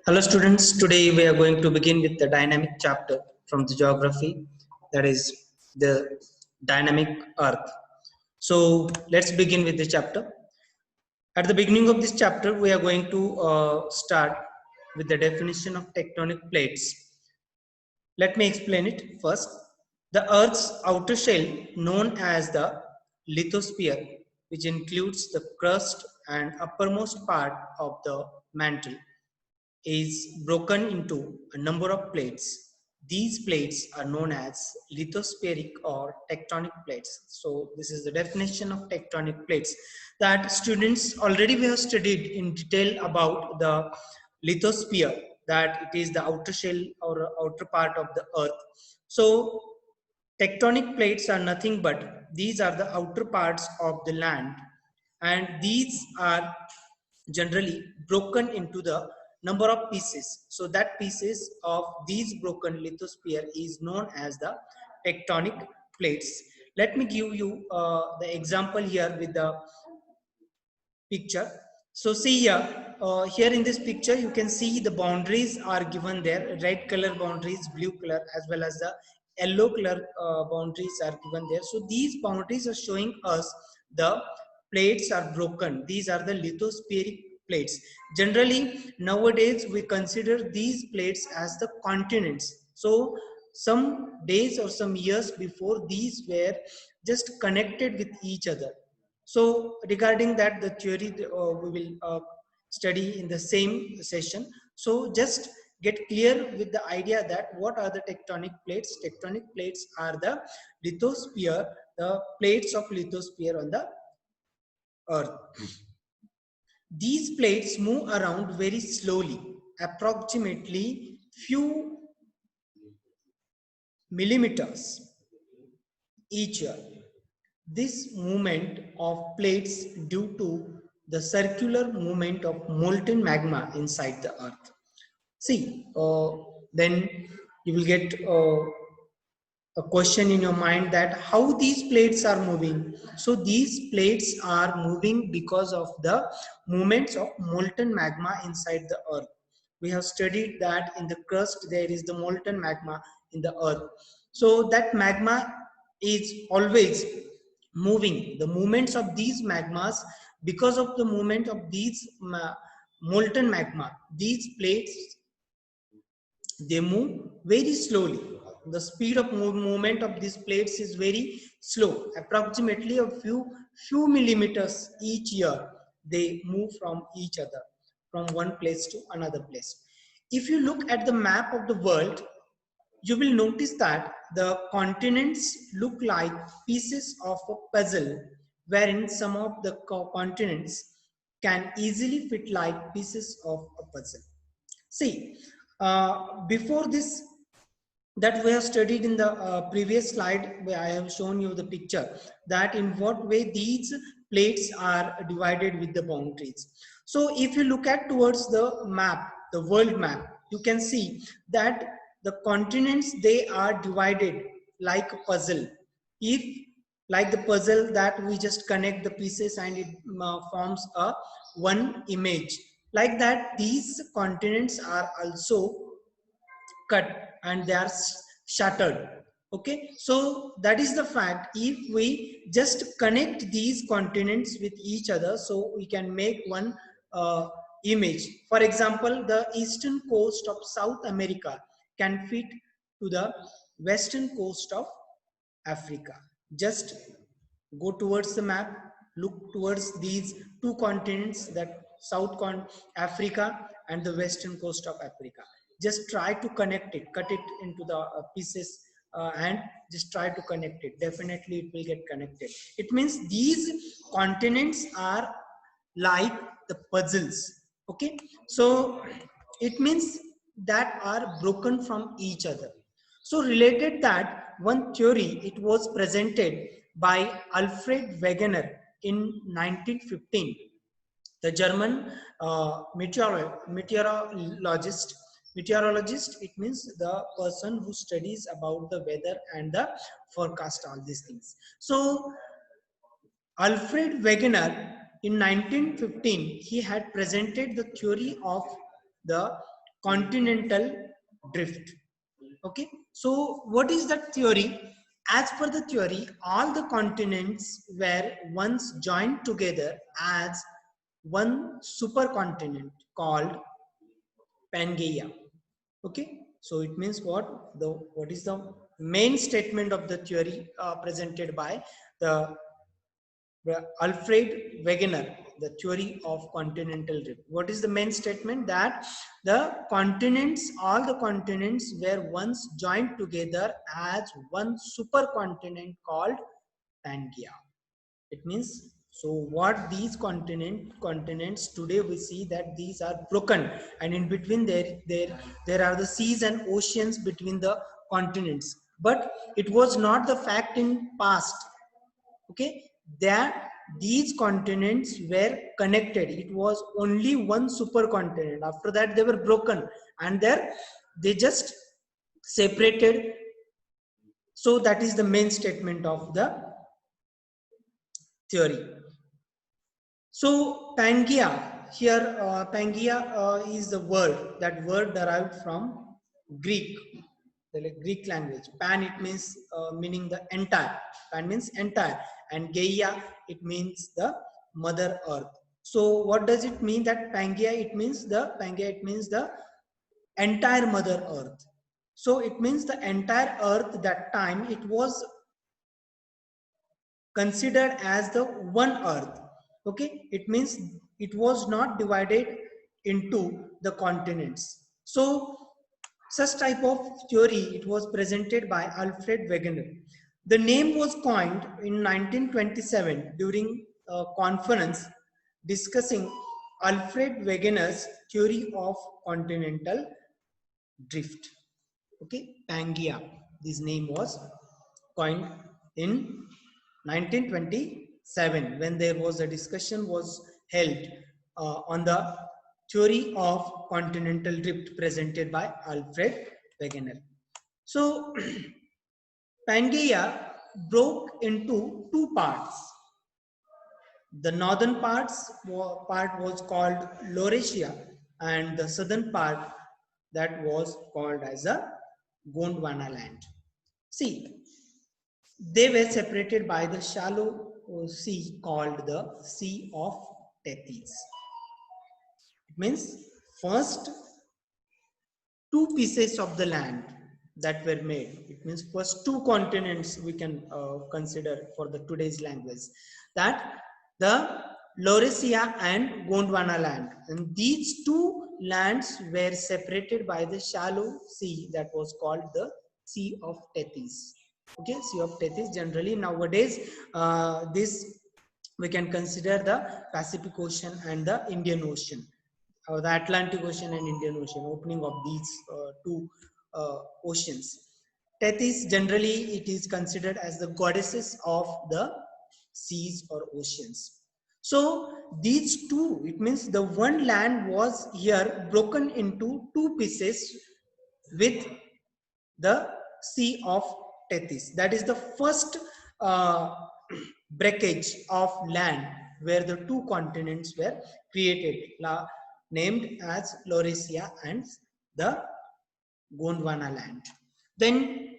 Hello students, today we are going to begin with the dynamic chapter from the geography, that is the dynamic earth. So let's begin with the chapter. At the beginning of this chapter we are going to start with the definition of tectonic plates. Let me explain it first. The earth's outer shell known as the lithosphere, which includes the crust and uppermost part of the mantle, is broken into a number of plates. These plates are known as lithospheric or tectonic plates. So this is the definition of tectonic plates that students already we have studied in detail about the lithosphere, that it is the outer shell or outer part of the earth. So tectonic plates are nothing but these are the outer parts of the land, and these are generally broken into the number of pieces. So that pieces of these broken lithosphere is known as the tectonic plates. Let me give you the example here with the picture. So see here, here in this picture you can see the boundaries are given there, red color boundaries, blue color, as well as the yellow color boundaries are given there. So these boundaries are showing us the plates are broken. These are the lithospheric plates. Generally nowadays we consider these plates as the continents. So some days or some years before, these were just connected with each other. So regarding that, the theory we will study in the same session. So just get clear with the idea that what are the tectonic plates. Tectonic plates are the lithosphere, the plates of lithosphere on the earth. These plates move around very slowly, approximately few millimeters each year. This movement of plates due to the circular movement of molten magma inside the earth. See, then you will get a question in your mind that how these plates are moving. So these plates are moving because of the movements of molten magma inside the earth. We have studied that in the crust there is the molten magma in the earth. So that magma is always moving. The movements of these magmas, because of the movement of these molten magma, these plates, they move very slowly. The speed of movement of these plates is very slow, approximately a few millimeters each year. They move from each other, from one place to another place. If you look at the map of the world, you will notice that the continents look like pieces of a puzzle, wherein some of the continents can easily fit like pieces of a puzzle. See, before this, that we have studied in the previous slide where I have shown you the picture, that in what way these plates are divided with the boundaries. So if you look at towards the map, the world map, you can see that the continents, they are divided like a puzzle. If like the puzzle that we just connect the pieces and it forms a one image, like that these continents are also cut and they are shattered. Okay, so that is the fact. If we just connect these continents with each other, so we can make one image. For example, the eastern coast of South America can fit to the western coast of Africa. Just go towards the map, look towards these two continents, that Africa and the western coast of Africa. Just try to connect it, cut it into the pieces, and just try to connect it. Definitely it will get connected. It means these continents are like the puzzles. Okay, so it means that are broken from each other. So related that one theory, it was presented by Alfred Wegener in 1915. The German meteorologist, it means the person who studies about the weather and the forecast, all these things. So Alfred Wegener in 1915, he had presented the theory of the continental drift. Okay, so what is that theory? As per the theory, all the continents were once joined together as one supercontinent called Pangaea. Okay, so it means what is the main statement of the theory presented by the Alfred Wegener, the theory of continental drift. What is the main statement? That the continents, all the continents were once joined together as one supercontinent called Pangaea. It means, so what these continents today we see that these are broken, and in between there are the seas and oceans between the continents. But it was not the fact in past. Okay, that these continents were connected. It was only one supercontinent. After that they were broken, and there they just separated. So that is the main statement of the theory. So Pangaea, here Pangaea is the word, that word derived from Greek, the Greek language. Pan, it means meaning the entire. Pan means entire, and Gaia, it means the mother earth. So what does it mean that Pangaea? It means the entire mother earth. So it means the entire earth. That time it was considered as the one earth. Okay, it means it was not divided into the continents. So such type of theory, it was presented by Alfred Wegener. The name was coined in 1927 during a conference discussing Alfred Wegener's theory of continental drift. Okay, Pangaea, this name was coined in 1927 when there was a discussion was held on the theory of continental drift presented by Alfred Wegener. So Pangaea broke into two parts. The northern part was called Laurasia, and the southern part, that was called as a Gondwana land. See, they were separated by the shallow sea called the Sea of Tethys. It means first two pieces of the land that were made. It means first two continents we can consider for the today's language. That the Laurasia and Gondwana land. And these two lands were separated by the shallow sea that was called the Sea of Tethys. Okay, Sea of Tethys. Generally nowadays this we can consider the Pacific Ocean and the Indian Ocean, or the Atlantic Ocean and Indian Ocean, opening of these two oceans. Tethys, generally it is considered as the goddesses of the seas or oceans. So these two, it means the one land was here broken into two pieces with the Sea of Tethys. That is the first breakage of land where the two continents were created, named as Laurasia and the Gondwana land. Then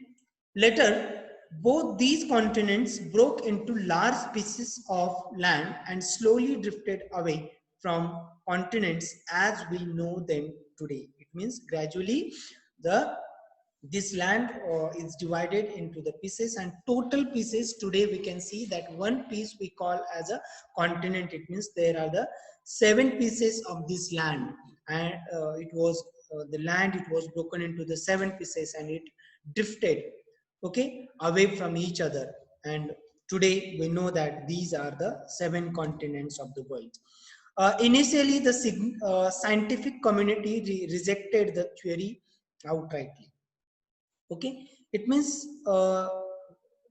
later, both these continents broke into large pieces of land and slowly drifted away from continents as we know them today. It means gradually this land is divided into the pieces, and total pieces today we can see that one piece we call as a continent. It means there are the 7 pieces of this land, and it was the land, it was broken into the 7 pieces and it drifted, okay, away from each other. And today we know that these are the 7 continents of the world. Initially the scientific community rejected the theory outrightly. Okay, it means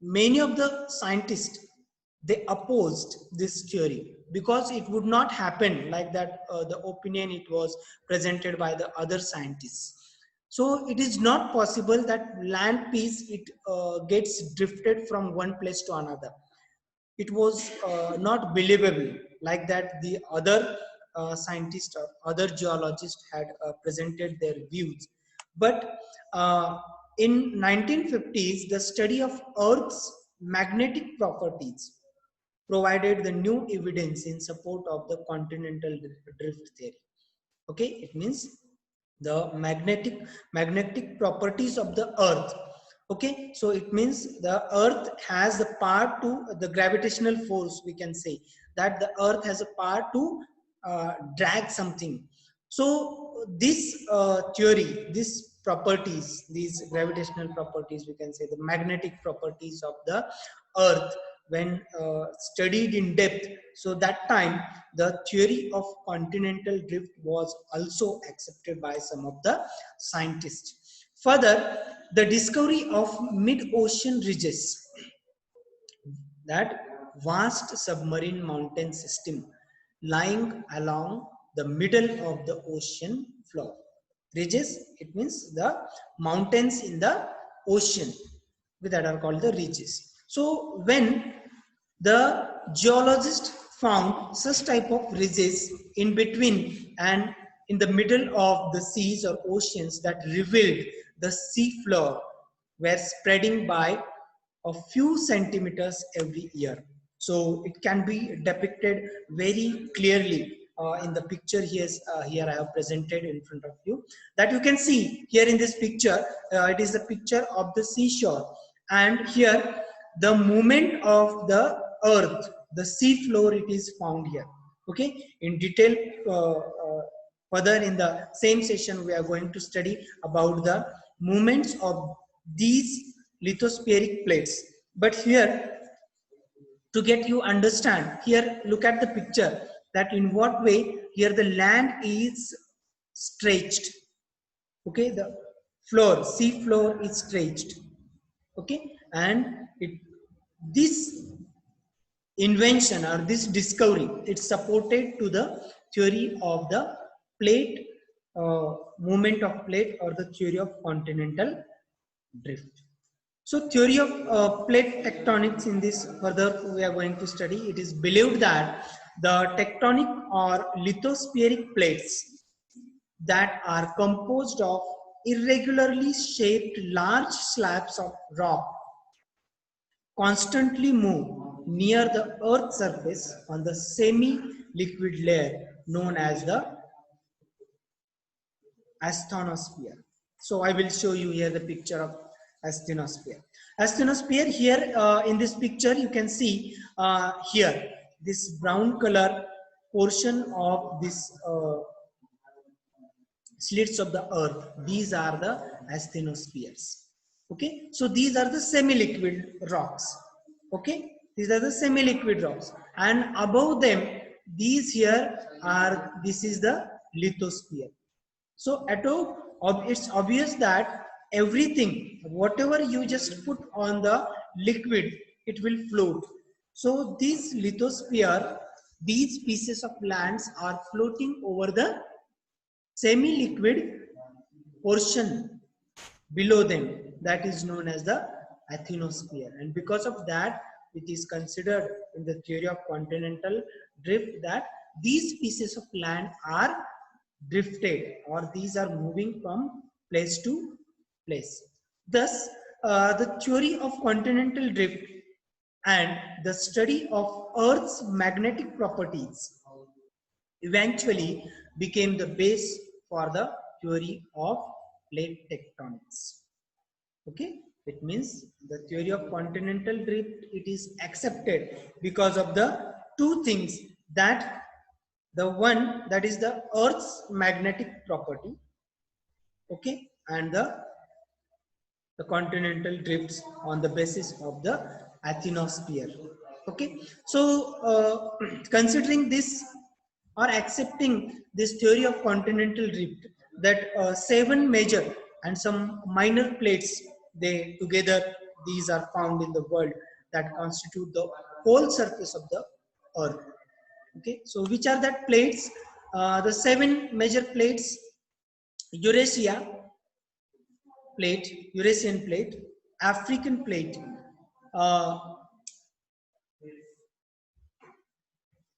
many of the scientists, they opposed this theory because it would not happen like that, the opinion it was presented by the other scientists. So it is not possible that land piece it gets drifted from one place to another. It was not believable like that the other scientists or other geologists had presented their views. But in 1950s, the study of Earth's magnetic properties provided the new evidence in support of the continental drift theory. Okay, it means the magnetic properties of the Earth. Okay, so it means the Earth has the power to the gravitational force. We can say that the Earth has a power to drag something. So this theory, these properties, these gravitational properties, we can say the magnetic properties of the Earth, when studied in depth, so that time the theory of continental drift was also accepted by some of the scientists. Further, the discovery of mid-ocean ridges, that vast submarine mountain system lying along the middle of the ocean floor. Ridges, it means the mountains in the ocean that are called the ridges. So when the geologist found such type of ridges in between and in the middle of the seas or oceans that revealed the sea floor were spreading by a few centimeters every year. So it can be depicted very clearly in the picture here I have presented in front of you, that you can see here in this picture. It is the picture of the seashore, and here the movement of the earth, the sea floor, it is found here. Okay, in detail further in the same session we are going to study about the movements of these lithospheric plates. But here, to get you understand, here look at the picture, that in what way here the land is stretched. Okay, the floor, sea floor is stretched. Okay, and this invention or this discovery, it's supported to the theory of the plate movement of plate, or the theory of continental drift. So theory of plate tectonics, in this further we are going to study. It is believed that the tectonic or lithospheric plates that are composed of irregularly shaped large slabs of rock constantly move near the earth's surface on the semi-liquid layer known as the asthenosphere. So I will show you here the picture of asthenosphere. Asthenosphere, here in this picture you can see here this brown color portion of this slits of the earth. These are the asthenospheres. Okay, so these are the semi-liquid rocks. Okay, these are the semi-liquid rocks, and above them these here are, this is the lithosphere. So it's obvious that everything, whatever you just put on the liquid, it will float. So this lithosphere, these pieces of lands are floating over the semi-liquid portion below them, that is known as the asthenosphere. And because of that, it is considered in the theory of continental drift that these pieces of land are drifted, or these are moving from place to place. Thus, the theory of continental drift and the study of Earth's magnetic properties eventually became the base for the theory of plate tectonics. Okay, it means the theory of continental drift, it is accepted because of the two things, that the one, that is the Earth's magnetic property, okay, and the continental drifts on the basis of the asthenosphere. Okay, so considering this or accepting this theory of continental drift, that 7 major and some minor plates, they together, these are found in the world, that constitute the whole surface of the earth. Okay, so which are that plates? The 7 major plates: Eurasia plate, Eurasian plate, African plate, uh,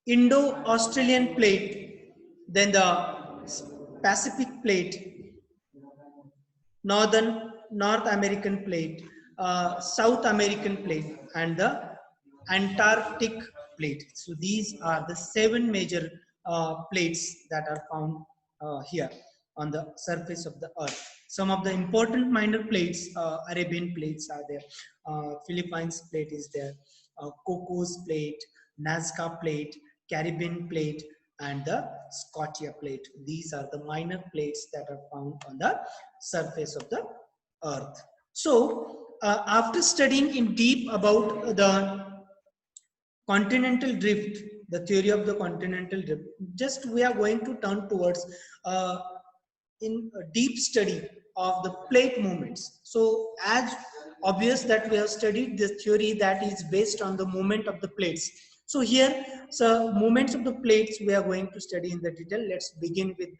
Indo-Australian plate, then the Pacific plate, North American plate, South American plate, and the Antarctic plate. So these are the 7 major plates that are found here on the surface of the earth. Some of the important minor plates, Arabian plates are there, Philippines plate is there, Cocos plate, Nazca plate, Caribbean plate, and the Scotia plate. These are the minor plates that are found on the surface of the earth. So after studying in deep about the continental drift, the theory of the continental drift, just we are going to turn towards in a deep study of the plate movements. So as obvious that we have studied this theory that is based on the movement of the plates. So here, so movements of the plates we are going to study in the detail. Let's begin with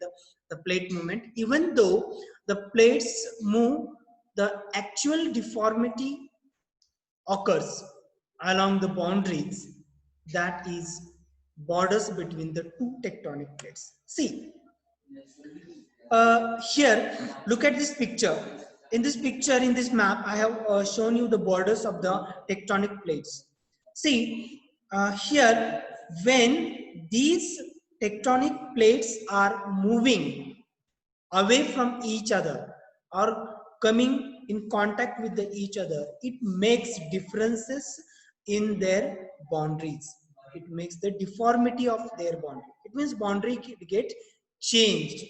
the plate movement. Even though the plates move, the actual deformity occurs along the boundaries, that is borders between the two tectonic plates. See, here, look at this picture. In this picture, in this map, I have shown you the borders of the tectonic plates. See, here, when these tectonic plates are moving away from each other or coming in contact with each other, it makes differences in their boundaries. It makes the deformity of their boundary. It means boundary get changed.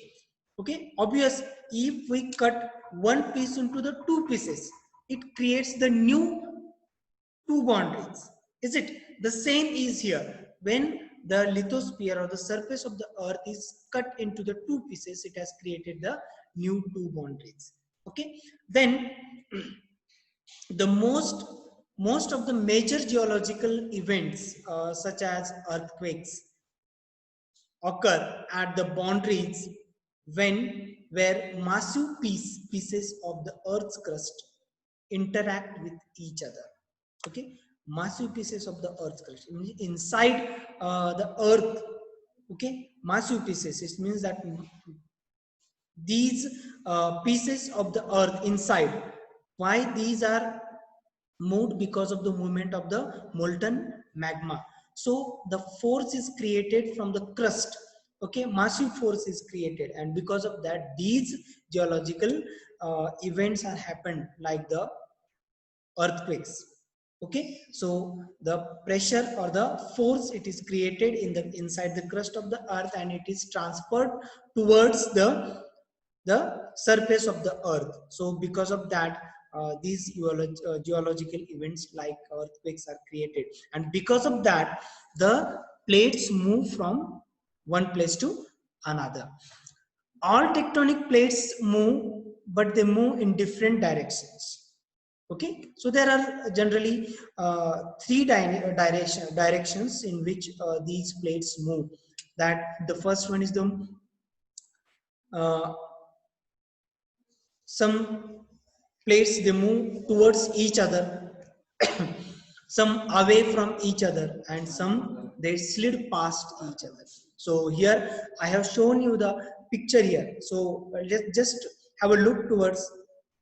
Okay, obvious, if we cut one piece into the two pieces, it creates the new two boundaries. Is it? The same is here. When the lithosphere or the surface of the earth is cut into the two pieces, it has created the new two boundaries. Okay. Then the most of the major geological events such as earthquakes occur at the boundaries when where massive pieces of the earth's crust interact with each other. Okay, massive pieces of the earth's crust inside the earth. Okay, massive pieces, it means that these pieces of the earth inside, why these are moved? Because of the movement of the molten magma. So the force is created from the crust. Okay, massive force is created, and because of that these geological events are happened like the earthquakes. Okay, so the pressure or the force, it is created in the inside the crust of the earth, and it is transferred towards the surface of the earth. So because of that these geological events like earthquakes are created, and because of that the plates move from one place to another. All tectonic plates move, but they move in different directions. Okay, so there are generally three directions in which these plates move. That the first one is the uh, some plates they move towards each other, some away from each other, and some they slid past each other. So here I have shown you the picture here. So let's just have a look towards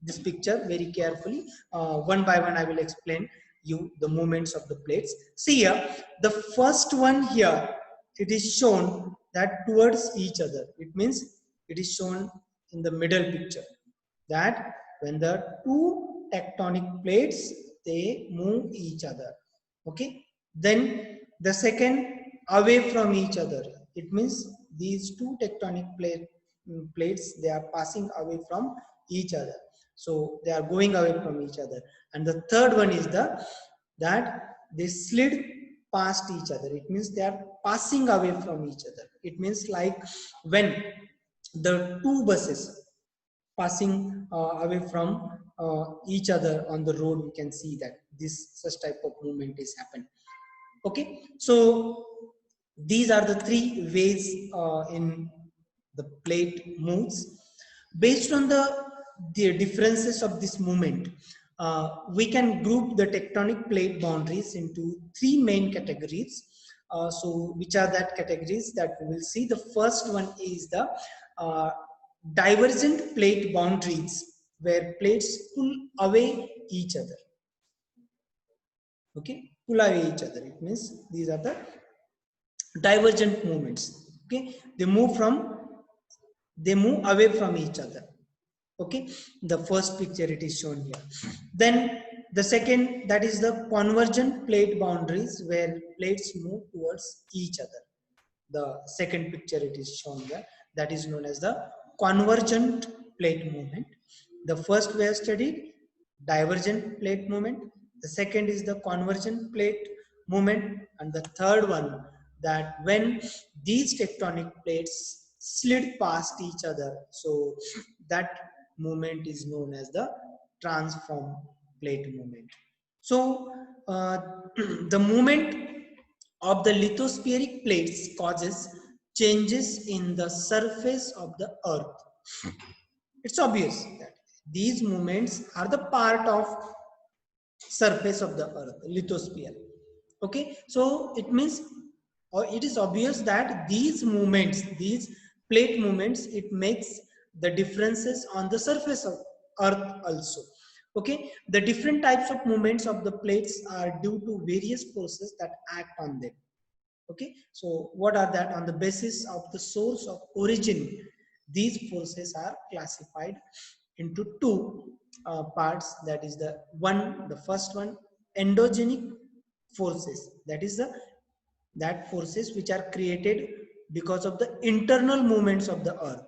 this picture very carefully. One by one I will explain you the movements of the plates. See here, the first one here, it is shown that towards each other. It means it is shown in the middle picture, that when the two tectonic plates they move each other. Okay, then the second, away from each other. It means these two tectonic plates they are passing away from each other, so they are going away from each other. And the third one is that they slid past each other. It means they are passing away from each other. It means like when the two buses passing away from each other on the road, we can see that this such type of movement is happening. Okay, so these are the three ways in the plate moves. Based on the differences of this movement, we can group the tectonic plate boundaries into three main categories. So which are that categories that we will see? The first one is the uh, divergent plate boundaries, where plates pull away each other. Okay, pull away each other. It means these are the divergent movements. Okay, they move away from each other. Okay, the first picture it is shown here. Then the second, that is the convergent plate boundaries, where plates move towards each other. The second picture it is shown there, that is known as the convergent plate movement. The first we have studied divergent plate movement, the second is the convergent plate movement, and the third one, that when these tectonic plates slid past each other, so that movement is known as the transform plate movement. So the movement of the lithospheric plates causes changes in the surface of the earth. It's obvious that these movements are the part of surface of the earth, lithosphere. Okay, so it means, or it is obvious that these movements, these plate movements, it makes the differences on the surface of earth also. Okay, the different types of movements of the plates are due to various forces that act on them. Okay, so what are that? On the basis of the source of origin, these forces are classified into two parts. That is the first one, endogenic forces, that is that forces which are created because of the internal movements of the earth,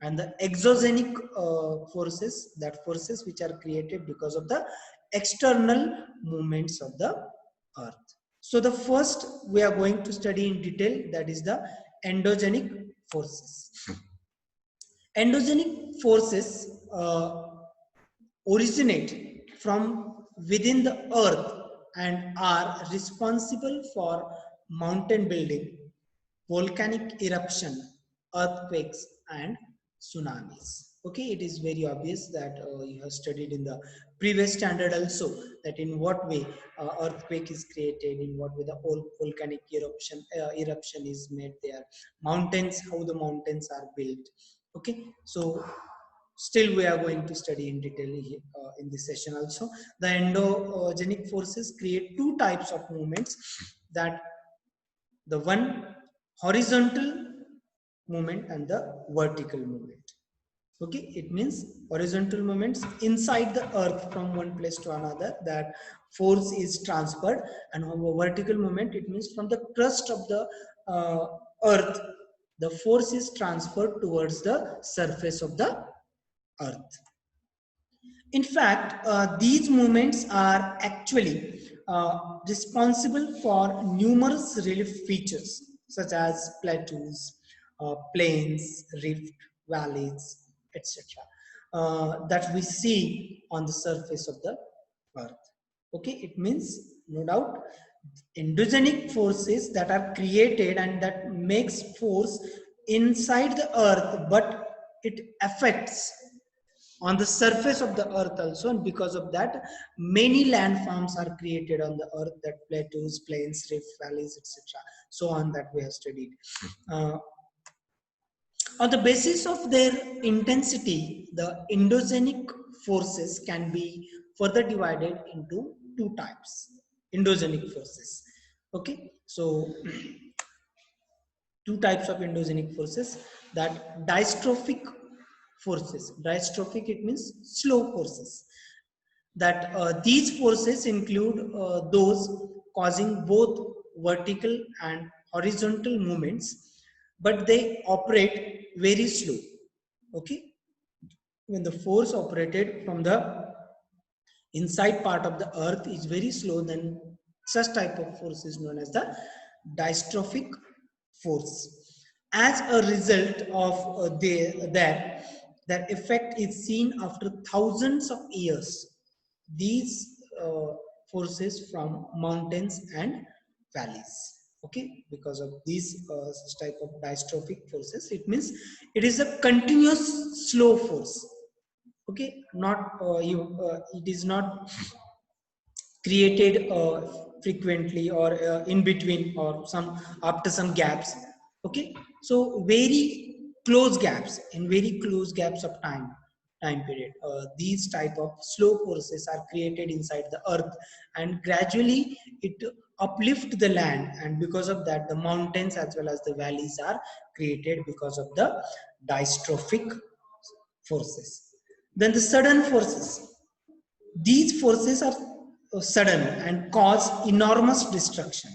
and the exogenic forces, that forces which are created because of the external movements of the earth. So the first we are going to study in detail, that is the endogenic forces. Endogenic forces originate from within the earth and are responsible for mountain building, volcanic eruption, earthquakes, and tsunamis. Okay, it is very obvious that you have studied in the previous standard also, that in what way earthquake is created, in what way the volcanic eruption is made there, mountains, how the mountains are built. Okay, so still we are going to study in detail in this session also. The endogenic forces create two types of movements, that the one horizontal movement and the vertical movement. Okay, it means horizontal movements inside the earth from one place to another, that force is transferred, and vertical movement, it means from the crust of the uh, earth, the force is transferred towards the surface of the earth. In fact, these movements are actually responsible for numerous relief features such as plateaus, plains, rift valleys, etc. That we see on the surface of the earth. Okay, it means no doubt endogenic forces that are created and that makes force inside the earth, but it affects on the surface of the earth also, and because of that many landforms are created on the earth, that plateaus, plains, rift valleys, etc. so on, that we have studied. On the basis of their intensity, the endogenic forces can be further divided into two types, endogenic forces. Okay, so two types of endogenic forces, that dystrophic forces. Dystrophic, it means slow forces, that these forces include those causing both vertical and horizontal movements, but they operate very slow. Okay, when the force operated from the inside part of the earth is very slow, then such type of force is known as the dystrophic force. As a result of that effect is seen after thousands of years. These forces from mountains and valleys. Okay, because of these type of dystrophic forces, it means it is a continuous slow force. Okay, not it is not created frequently or in between or some after some gaps. Okay, so very close gaps, in very close gaps of time period, these type of slow forces are created inside the earth, and gradually it uplift the land, and because of that the mountains as well as the valleys are created because of the dystrophic forces. Then the sudden forces, these forces are sudden and cause enormous destruction.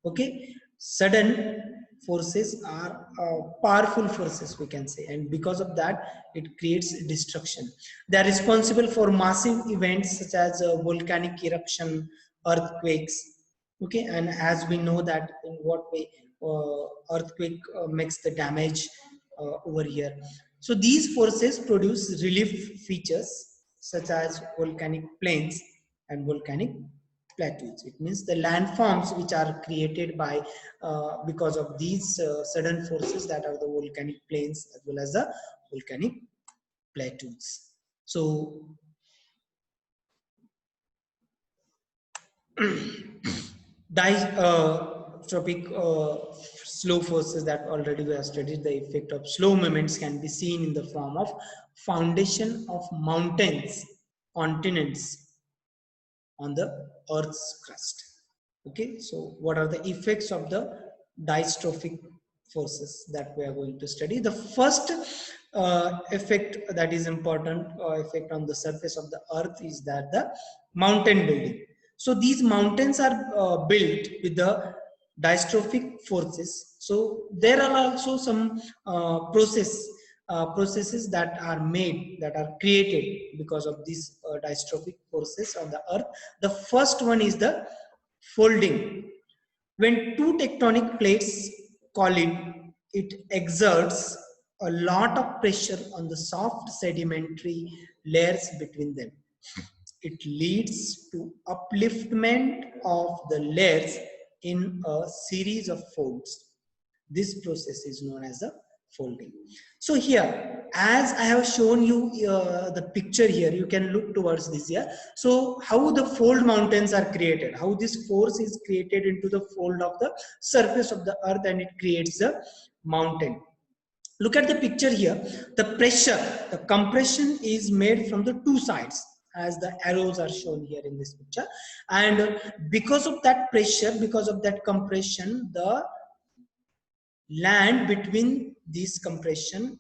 Okay, sudden forces are powerful forces, we can say, and because of that it creates destruction. They are responsible for massive events such as volcanic eruption, earthquakes. Okay, and as we know that in what way earthquake makes the damage over here. So these forces produce relief features such as volcanic plains and volcanic plateaus. It means the landforms which are created by because of these sudden forces, that are the volcanic plains as well as the volcanic plateaus. So tropic slow forces that already we have studied, the effect of slow movements can be seen in the form of foundation of mountains, continents on the earth's crust. Okay, so what are the effects of the dystrophic forces that we are going to study? The first effect that is important, effect on the surface of the earth, is that the mountain building. So these mountains are built with the dystrophic forces. So there are also some processes that are made, that are created because of these dystrophic forces on the earth. The first one is the folding. When two tectonic plates collide, it exerts a lot of pressure on the soft sedimentary layers between them. It leads to upliftment of the layers in a series of folds. This process is known as the folding. So here, as I have shown you the picture here, you can look towards this here. So how the fold mountains are created, how this force is created into the fold of the surface of the earth, and it creates the mountain. Look at the picture here. The pressure, the compression is made from the two sides, as the arrows are shown here in this picture. And because of that pressure, because of that compression, the land between this compression,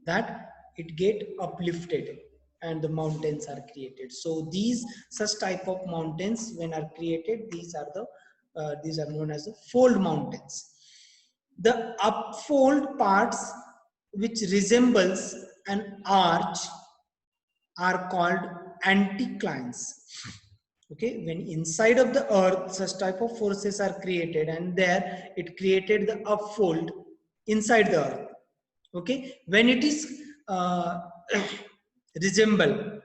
that it get uplifted and the mountains are created. So these such type of mountains when are created, these are known as the fold mountains. The upfold parts which resembles an arch are called anticlines. Okay, when inside of the earth such type of forces are created, and there it created the upfold inside the earth. Okay, when it is resemble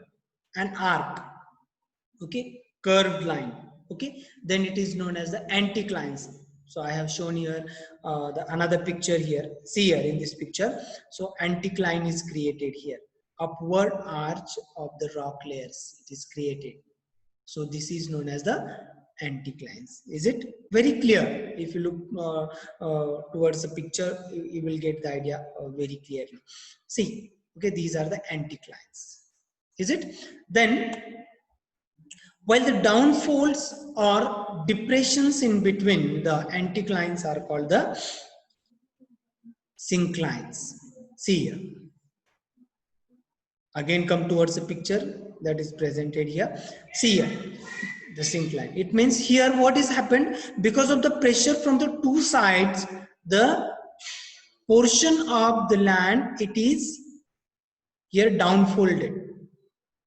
an arc, okay, curved line, okay, then it is known as the anticlines. So I have shown here the another picture here. See here in this picture. So anticline is created here. Upward arch of the rock layers, it is created. So this is known as the anticlines. Is it very clear? If you look towards the picture, you will get the idea very clearly. See, okay, these are the anticlines. Is it? Then, while the downfolds or depressions in between the anticlines are called the synclines. See here. Again, come towards the picture that is presented here. See here, the syncline. It means here what is happened, because of the pressure from the two sides, the portion of the land, it is here downfolded.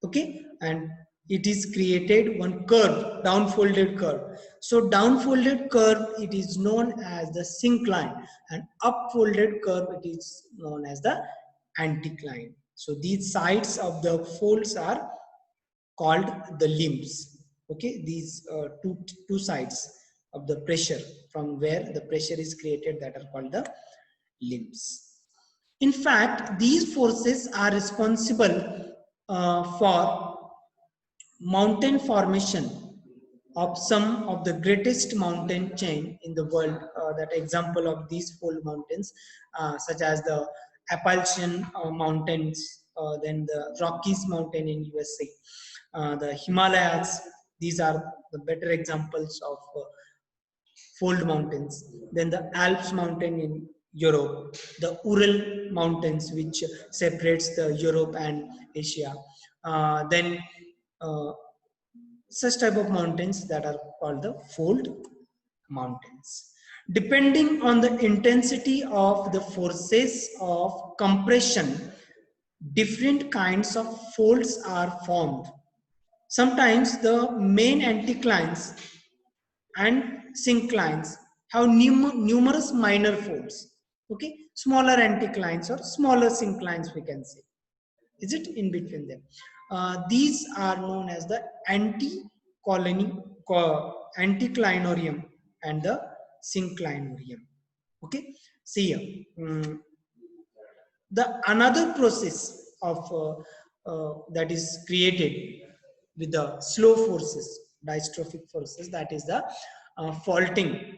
Okay, and it is created one curve, downfolded curve. So downfolded curve, it is known as the syncline, and upfolded curve, it is known as the anticline. So these sides of the folds are called the limbs. Okay, these two sides of the pressure, from where the pressure is created, that are called the limbs. In fact, these forces are responsible for mountain formation of some of the greatest mountain chain in the world. That example of these fold mountains, such as the Appalachian mountains, then the Rockies mountain in USA, the Himalayas. These are the better examples of fold mountains. Then the Alps mountain in Europe, the Ural mountains which separates the Europe and Asia. Then such type of mountains that are called the fold mountains. Depending on the intensity of the forces of compression, different kinds of folds are formed. Sometimes the main anticlines and synclines have numerous minor folds. Okay, smaller anticlines or smaller synclines we can say. Is it in between them? These are known as the anticlinorium and the synclinorium. Okay, see here. The another process of that is created with the slow forces, dystrophic forces, that is the faulting.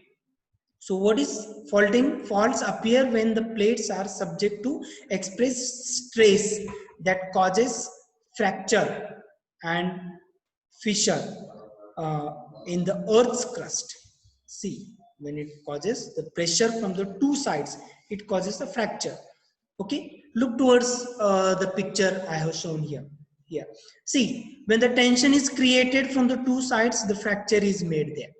So what is faulting? Faults appear when the plates are subject to express stress that causes fracture and fissure in the Earth's crust. See, when it causes the pressure from the two sides, it causes the fracture. Okay, look towards the picture I have shown here. Here, see, when the tension is created from the two sides, the fracture is made there.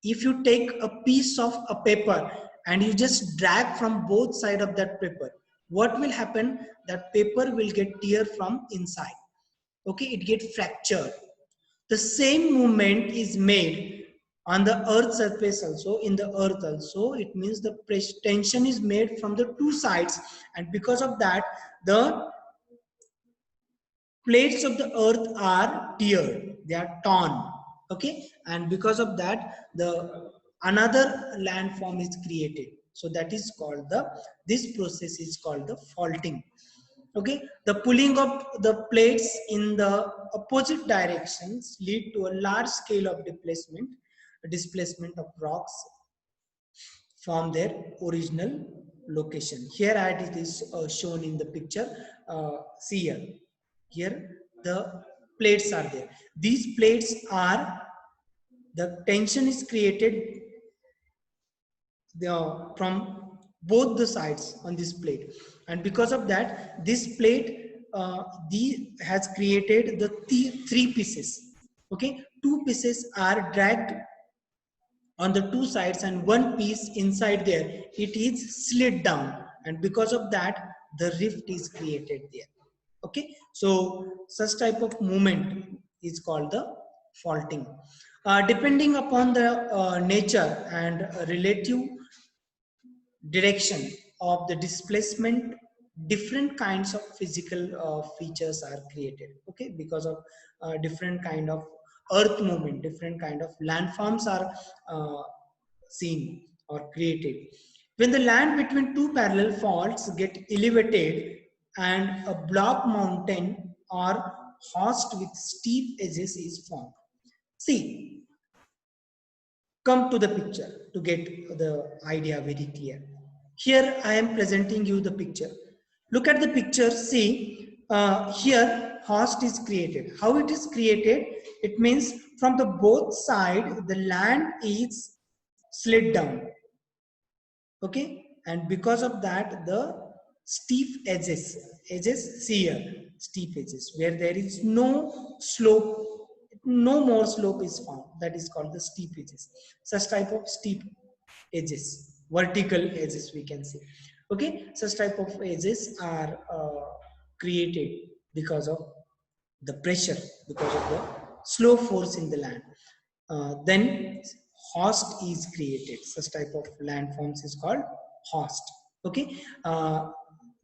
If you take a piece of a paper and you just drag from both sides of that paper, what will happen? That paper will get tear from inside. Okay, it get fractured. The same movement is made on the earth surface also, in the earth also. It means the tension is made from the two sides, and because of that the plates of the earth are teared, they are torn. Okay, and because of that the another landform is created. So that is called the, this process is called the faulting. Okay, the pulling of the plates in the opposite directions lead to a large scale of displacement of rocks from their original location. Here it is shown in the picture. See here, here the plates are there. These plates are, the tension is created from both the sides on this plate, and because of that this plate has created the three pieces. Okay, two pieces are dragged on the two sides and one piece inside there, it is slid down, and because of that the rift is created there. Okay, so such type of movement is called the faulting. Depending upon the nature and relative direction of the displacement, different kinds of physical features are created. Okay, because of different kind of earth movement, different kind of landforms are seen or created. When the land between two parallel faults get elevated and a block mountain or host with steep edges is formed. See, come to the picture to get the idea very clear. Here I am presenting you the picture. Look at the picture. See, here host is created. How it is created? It means from the both side the land is slid down. Okay, and because of that the steep edges, see here, steep edges where there is no slope, no more slope is found, that is called the steep edges. Such type of steep edges, vertical edges we can say. Okay, such type of edges are created because of the pressure, because of the slow force in the land. Then host is created. Such type of landforms is called host. Okay,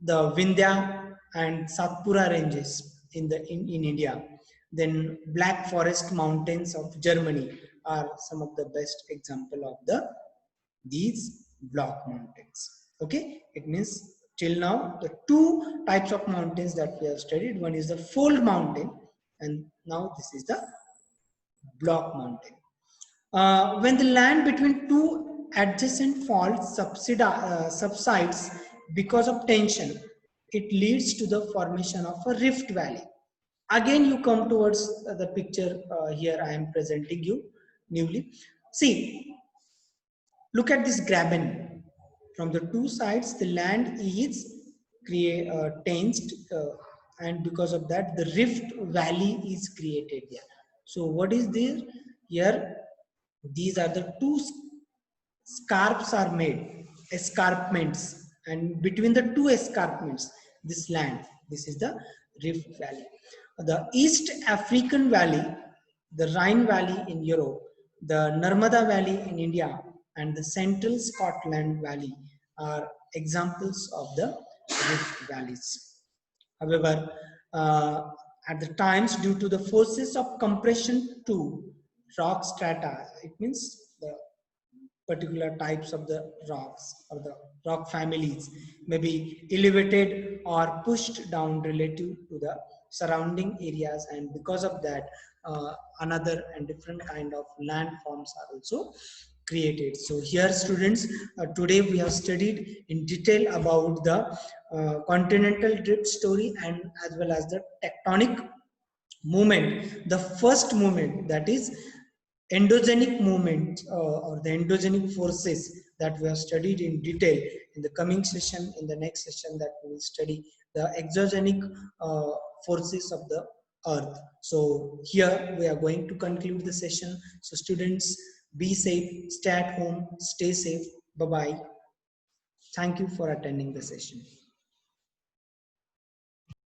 the Vindhya and Satpura ranges in India, then Black Forest mountains of Germany are some of the best example of these block mountains. Okay, it means till now the two types of mountains that we have studied, one is the fold mountain and now this is the block mountain. When the land between two adjacent faults subsides because of tension, it leads to the formation of a rift valley. Again, you come towards the picture here I am presenting you newly. See, look at this graben. From the two sides, the land is tensed, and because of that, the rift valley is created here. So, what is there here? These are the two scarps are made, escarpments, and between the two escarpments, this land, this is the Rift Valley. The East African Valley, the Rhine Valley in Europe, the Narmada Valley in India, and the Central Scotland Valley are examples of the Rift Valleys. However, at the times, due to the forces of compression to rock strata, it means the particular types of the rocks or the rock families may be elevated or pushed down relative to the surrounding areas, and because of that another and different kind of landforms are also created. So here students, today we have studied in detail about the continental drift story and as well as the tectonic movement. The first movement, that is endogenic movement, or the endogenic forces, that we have studied in detail. In the coming session, in the next session, that we will study the exogenic forces of the earth. So here we are going to conclude the session. So students, be safe, stay at home, stay safe. Bye bye. Thank you for attending the session.